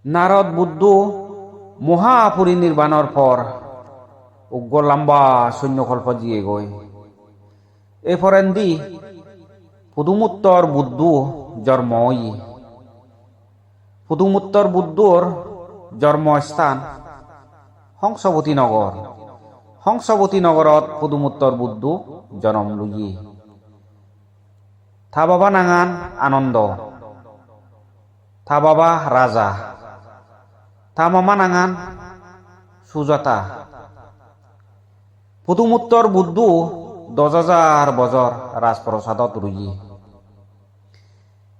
নারদ বুদ্ধ মহাপরিনির্বাণৰ পর উগ্র লম্বা সৈন্যকল্প দিয়ে গৈ এই ফরেন্দি পুদুমুত্তর বুদ্ধ জন্মই পুদুমুত্তর বুদ্ধর জন্মস্থান হংসবতী নগর। হংসবতী নগরত পুদুমুত্তর বুদ্ধ জন্ম লুই। থা বাবা নাঙান আনন্দ, থা বাবা রাজা, থা মামা নাঙান সুজাতা। পুদুমুত্তর বুদ্ধ 10,000 বছর রাজপ্রসাদত রুই।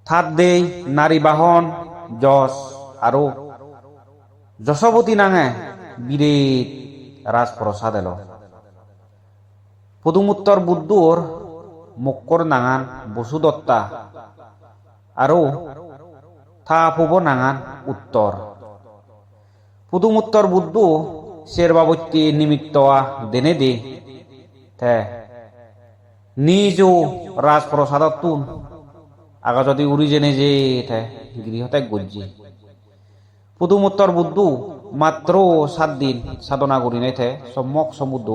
থাত দেই নারী বাহন যশ আৰু যশবতী নাঙে বিরেত রাজপ্রসাদ এলো। পুদুমুত্তর বুদ্ধর মুক্কর নাঙান বসুদত্তা আৰু থা পূব নাঙান উত্তর। পুদুমুত্তর বুদ্ধ শেরবাবতী নিমিত্ত দেনে দে থে নিজ রাজপ্রসাদত তুন আগা যদি উড়ি জেনে যে থে গৃহতে গজ্জি। পুদুমুত্তর বুদ্ধ মাত্র 7 দিন সাধনা করি নাই থে সম্যক সমুদ্র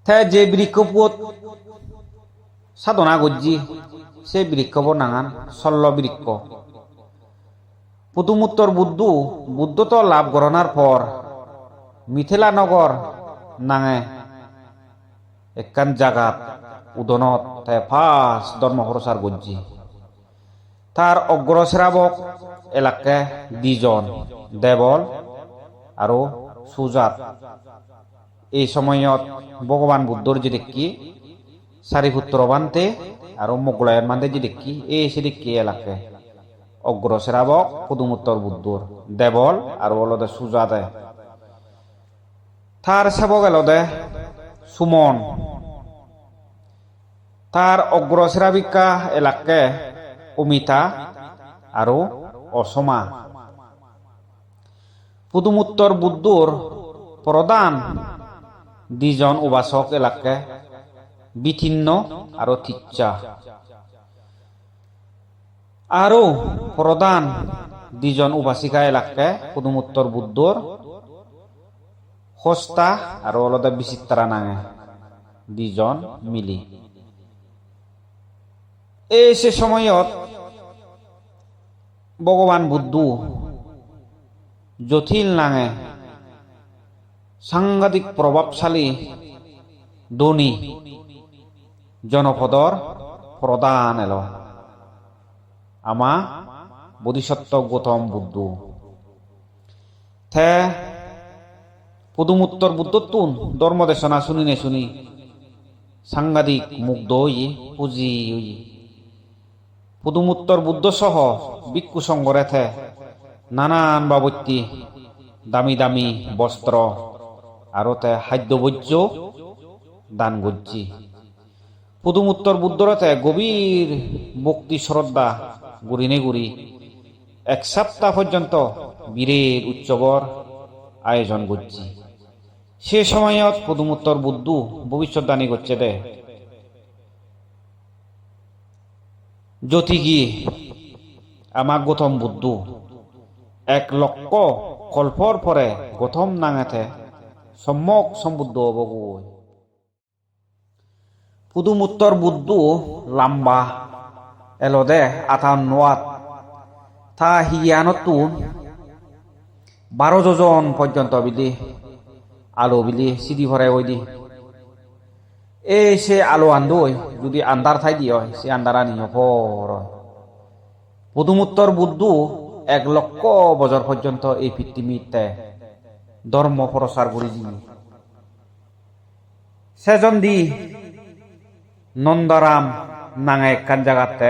থে যে বৃক্ষপত সাধনা গজ্জি সে বৃক্ষপ নাঙান শল্য বৃক্ষ। পুদুমুত্তর বুদ্ধ বুদ্ধত্ব লাভ গ্রহণার পর মিথিলা নগর নাঙে একখান জাগাত উদনত তাই ফার্স্ট ধর্ম প্রচার গজ্জি। তার অগ্রশ্রাবক এলাকায় 2 জন দেবল আৰু সুজাত। এই সময়ত ভগবান বুদ্ধর যে দেখি সারিপুত্র বানতে আৰু মোগলায়ন মানতে যে দেখি এই সে দেখি এলাকায় অগ্রশ্রাবক পুদুমুত্তর বুদ্ধর দেবল আৰু অলদে সুজাতে। তার সেবক এলদে সুমন। তার অগ্রশ্রাবিকা এলাকায় অমিতা আৰু অসমা। পুদুমুত্তর বুদ্ধর প্রধান 2 জন উপাসক এলাকায় বিথিন্ন আৰু থিচ্ছা। আৰু প্রধান 2 জন উপাসিকা এলাকায় পুদুমুত্তর বুদ্ধর হস্তা আৰু অলদে বিচিত্রা নাঙে 2 জন মিলি। এই সে সময়ত ভগবান বুদ্ধ জটিল নাঙে সাংঘাতিক প্রভাবশালী ধনী জনপদর প্রধান এলো আমা বোধিসত্ত্ব গৌতম বুদ্ধ। থে পুদুমুত্তর বুদ্ধ তুন ধর্মদেশনা শুনি নে শুনি সাংঘাতিক মুগ্ধ হই পুঁজি হই। পুদুমুত্তর বুদ্ধ সহ ভিক্ষু সংঘরে থে নানান বাবত্যি দামি দামি বস্ত্র আৰু তে খাদ্যভোজ্য দান গজ্জি। পুদুমুত্তর বুদ্ধরতে গভীর ভক্তি শ্রদ্ধা গুরিনে গুরি 1 সপ্তাহ পর্যন্ত বীরের উৎসবর আয়োজন গজ্জি। সে সময়ত পুদুমুত্তর বুদ্ধ ভবিষ্যৎবাণী করছে দে জ্যোতিগি আমা গৌতম বুদ্ধ 1 লক্ষ কল্পর পরে গৌতম নাঙেতে সম্যক সম্বুদ্ধ হবগৈ। পুদুমুত্তর বুদ্ধ লম্বা এলদে 58 থা হিয়ানতু 12 যোজন পর্যন্ত বিলি আলো বিলি সিদি ভরে ওই দি এই সে আলো আন্দই যদি আন্ধার থাই দিও সে আন্ধারা নিও পর। পুদুমুত্তর বুদ্ধ 1 লক্ষ বছর পর্যন্ত এই পৃথিবীতে ধর্ম প্রচার করি দি। সেজন দি নন্দরাম নাঙে একখান জায়গাতে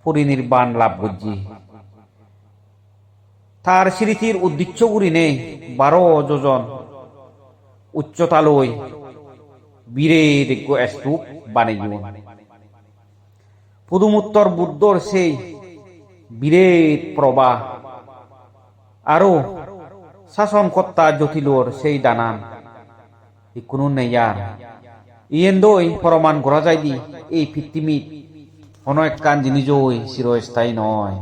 পরিনির্বাণ লাভ করছি। তার স্মৃতির উদ্দেশ্য গুলি নেই 12 যোজন উচ্চতালৈ বীরের স্তূপ বানাইব। পুদুমুত্তর বুদ্ধর সেই বীরের প্রবাহ আৰু শাসনকর্তা জটিলর সেই দানান কোনো নেই আর ইয়েন দই প্রমাণ করা যায় দি এই পৃথিবীত কোনো একখান জিনিসই চিরস্থায়ী নয়।